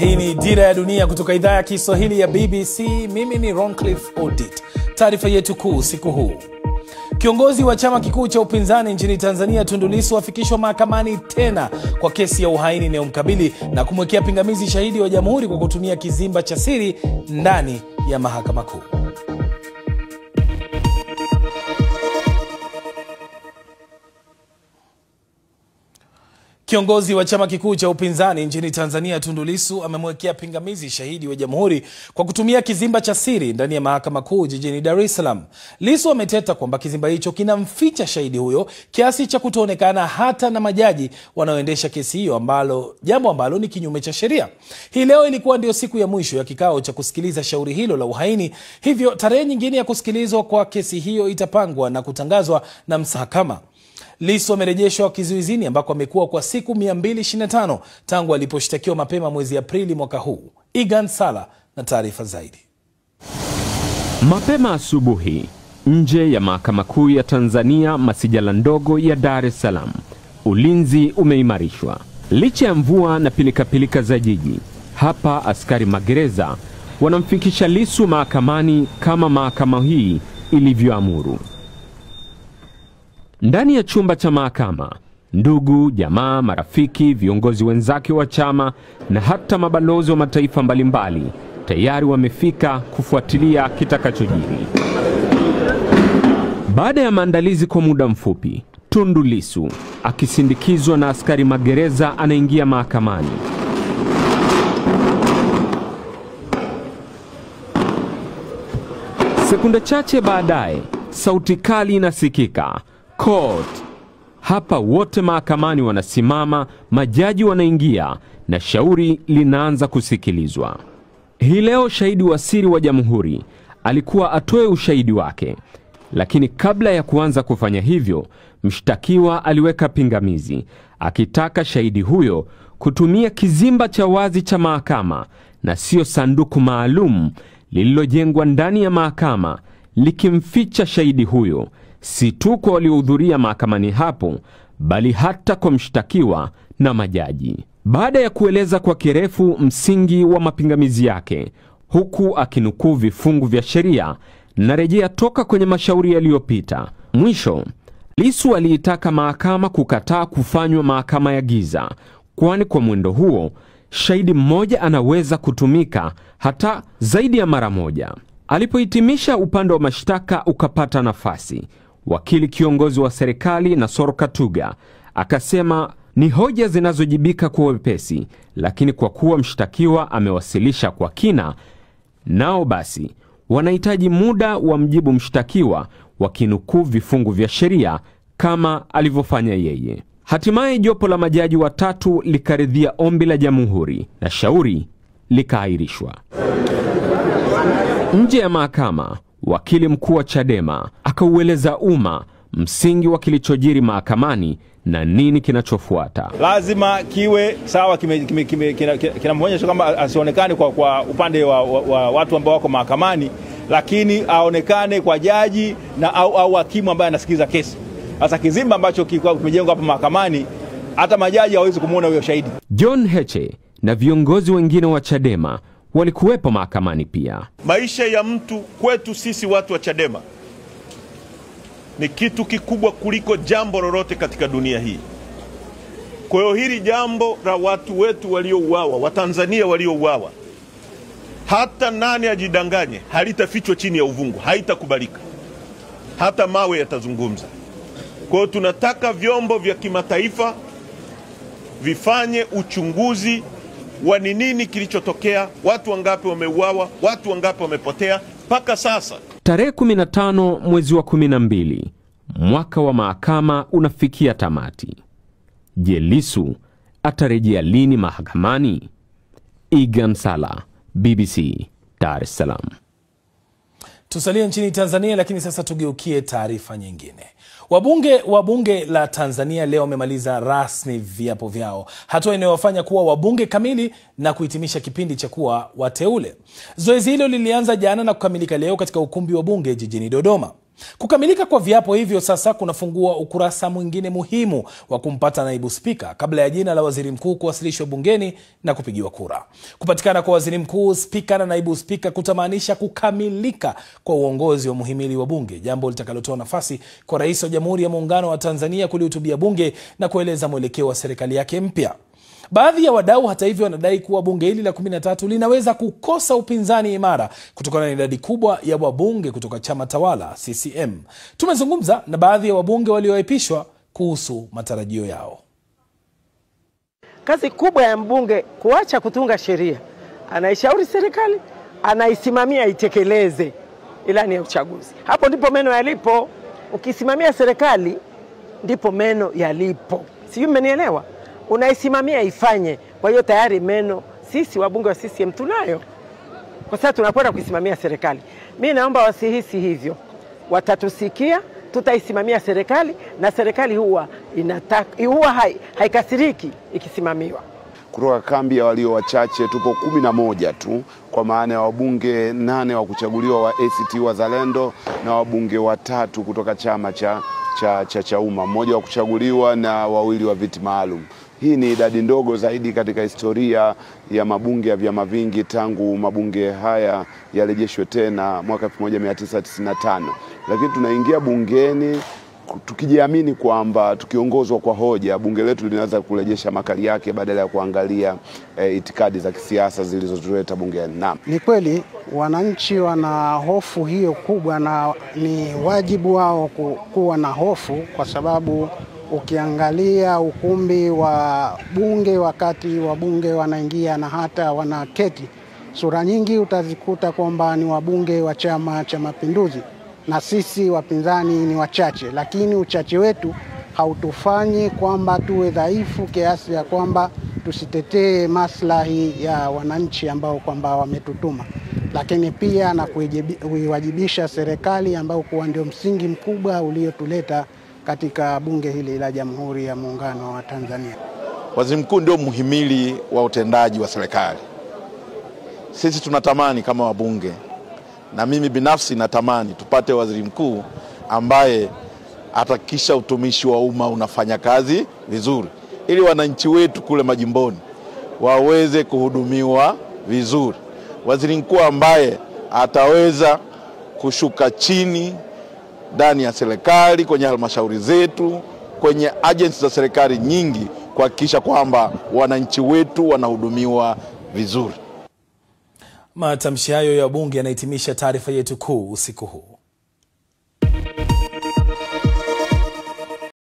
Hii ni Dira ya Dunia kutoka idhaa ya Kiswahili ya BBC. Mimi ni Roncliffe Odit. Taarifa yetu kuu siku huu. Kiongozi wa chama kikuu cha upinzani nchini Tanzania Tundu Lissu afikishwa mahakamani tena kwa kesi ya uhaini inayomkabili na kumwekea pingamizi shahidi wa jamhuri kwa kutumia kizimba cha siri ndani ya mahakama kuu. Kiongozi wa chama kikuu cha upinzani nchini Tanzania Tundu Lissu amemwekea pingamizi shahidi wa jamhuri kwa kutumia kizimba cha siri ndani ya mahakama kuu jijini Dar es Salaam. Lissu ameteta kwamba kizimba hicho kinamficha shahidi huyo kiasi cha kutoonekana hata na majaji wanaoendesha kesi hiyo, jambo ambalo ni kinyume cha sheria. Hii leo ilikuwa ndio siku ya mwisho ya kikao cha kusikiliza shauri hilo la uhaini. Hivyo tarehe nyingine ya kusikilizwa kwa kesi hiyo itapangwa na kutangazwa na mahakama. Lissu amerejeshwa kizuizini ambako amekuwa kwa siku 225 tangu aliposhtakiwa mapema mwezi Aprili mwaka huu. Igan Sala na taarifa zaidi. Mapema asubuhi, nje ya mahakama kuu ya Tanzania masijala ndogo ya Dar es Salaam, ulinzi umeimarishwa. Licha ya mvua na pilikapilika za jiji, hapa askari magereza wanamfikisha Lissu mahakamani kama mahakama hii ilivyoamuru. Ndani ya chumba cha mahakama, ndugu, jamaa, marafiki, viongozi wenzake wa chama na hata mabalozi wa mataifa mbalimbali tayari wamefika kufuatilia kitakachojiri. Baada ya maandalizi kwa muda mfupi, Tundu Lissu akisindikizwa na askari magereza anaingia mahakamani. Sekunde chache baadaye, sauti kali inasikika. Court. Hapa wote mahakamani wanasimama, majaji wanaingia na shauri linaanza kusikilizwa. Hii leo shahidi wa siri wa jamhuri alikuwa atoe ushahidi wake, lakini kabla ya kuanza kufanya hivyo, mshtakiwa aliweka pingamizi akitaka shahidi huyo kutumia kizimba cha wazi cha mahakama na sio sanduku maalum lililojengwa ndani ya mahakama likimficha shahidi huyo, si tu kwa waliohudhuria mahakamani hapo, bali hata kwa mshtakiwa na majaji. Baada ya kueleza kwa kirefu msingi wa mapingamizi yake, huku akinukuu vifungu vya sheria na rejea toka kwenye mashauri yaliyopita, mwisho Lissu aliitaka mahakama kukataa kufanywa mahakama ya giza, kwani kwa mwendo huo shahidi mmoja anaweza kutumika hata zaidi ya mara moja. Alipohitimisha, upande wa mashtaka ukapata nafasi. Wakili kiongozi wa serikali Nasoro Katuga akasema ni hoja zinazojibika kwa wepesi, lakini kwa kuwa mshtakiwa amewasilisha kwa kina, nao basi wanahitaji muda wa mjibu mshtakiwa wakinukuu vifungu vya sheria kama alivyofanya yeye. Hatimaye jopo la majaji watatu likaridhia ombi la jamhuri na shauri likaahirishwa. Nje ya mahakama, wakili mkuu wa Chadema akaueleza umma msingi wa kilichojiri mahakamani na nini kinachofuata. Lazima kiwe sawa, kinamwonyesha kwamba asionekane kwa upande wa watu ambao wako mahakamani, lakini aonekane kwa jaji na au hakimu ambaye anasikiza kesi. Sasa kizimba ambacho kimejengwa hapa mahakamani, hata majaji hawezi kumuona huyo shahidi. John Heche na viongozi wengine wa Chadema walikuwepo mahakamani pia. Maisha ya mtu kwetu sisi watu wa Chadema ni kitu kikubwa kuliko jambo lolote katika dunia hii. Kwa hiyo hili jambo la watu wetu waliouawa, Watanzania waliouawa, hata nani ajidanganye, halitafichwa chini ya uvungu, haitakubalika. Hata mawe yatazungumza. Kwa hiyo tunataka vyombo vya kimataifa vifanye uchunguzi wa nini kilichotokea, watu wangapi wameuawa, watu wangapi wamepotea mpaka sasa. Tarehe 15 mwezi wa 12, mwaka wa mahakama unafikia tamati. Je, Lissu atarejea lini mahakamani? Igan Sala, BBC, Dar es Salaam. Tusalie nchini Tanzania, lakini sasa tugeukie taarifa nyingine. Wabunge wa bunge la Tanzania leo wamemaliza rasmi viapo vyao, hatua inayowafanya kuwa wabunge kamili na kuhitimisha kipindi cha kuwa wateule. Zoezi hilo lilianza jana na kukamilika leo katika ukumbi wa bunge jijini Dodoma. Kukamilika kwa viapo hivyo sasa kunafungua ukurasa mwingine muhimu wa kumpata naibu spika kabla ya jina la waziri mkuu kuwasilishwa bungeni na kupigiwa kura. Kupatikana kwa waziri mkuu, spika na naibu spika kutamaanisha kukamilika kwa uongozi wa muhimili wa bunge, jambo litakalotoa nafasi kwa Rais wa Jamhuri ya Muungano wa Tanzania kulihutubia bunge na kueleza mwelekeo wa serikali yake mpya. Baadhi ya wadau hata hivyo wanadai kuwa bunge hili la 13 linaweza kukosa upinzani imara kutokana na idadi kubwa ya wabunge kutoka chama tawala CCM. Tumezungumza na baadhi ya wabunge walioapishwa kuhusu matarajio yao. Kazi kubwa ya mbunge kuacha kutunga sheria, anaishauri serikali, anaisimamia itekeleze ilani ya uchaguzi. Hapo ndipo meno yalipo. Ukisimamia serikali ndipo meno yalipo. Sijui mmenielewa? Unaisimamia ifanye. Kwa hiyo tayari meno sisi wabunge wa CCM tunayo. Kwa sababu tunakwenda kuisimamia serikali. Mimi naomba wasihisi hivyo. Watatusikia, tutaisimamia serikali na serikali huwa haikasiriki ikisimamiwa. Kutoka kambi ya walio wachache tupo 11 tu, kwa maana ya wabunge 8 wa kuchaguliwa wa ACT Wazalendo na wabunge 3 kutoka chama cha umma, mmoja wa kuchaguliwa na 2 wa viti maalum. Hii ni idadi ndogo zaidi katika historia ya mabunge ya vyama vingi tangu mabunge haya yarejeshwe tena mwaka 1995. Lakini tunaingia bungeni tukijiamini kwamba tukiongozwa kwa hoja, bunge letu linaweza kurejesha makali yake badala ya kuangalia itikadi za kisiasa zilizotuleta bungeni. Naam, ni kweli wananchi wana hofu hiyo kubwa, na ni wajibu wao kuwa na hofu, kwa sababu ukiangalia ukumbi wa bunge wakati wabunge wanaingia na hata wanaketi, sura nyingi utazikuta kwamba ni wabunge wa Chama cha Mapinduzi na sisi wapinzani ni wachache, lakini uchache wetu hautufanyi kwamba tuwe dhaifu kiasi ya kwamba tusitetee maslahi ya wananchi ambao kwamba wametutuma, lakini pia na kuiwajibisha serikali ambao kuwa ndio msingi mkubwa uliotuleta katika bunge hili la Jamhuri ya Muungano wa Tanzania. Waziri mkuu ndio muhimili wa utendaji wa serikali. Sisi tunatamani kama wabunge, na mimi binafsi natamani tupate waziri mkuu ambaye atakisha utumishi wa umma unafanya kazi vizuri, ili wananchi wetu kule majimboni waweze kuhudumiwa vizuri. Waziri mkuu ambaye ataweza kushuka chini ndani ya serikali, kwenye halmashauri zetu, kwenye agency za serikali nyingi, kuhakikisha kwamba wananchi wetu wanahudumiwa vizuri. Matamshi hayo ya bunge yanahitimisha taarifa yetu kuu usiku huu.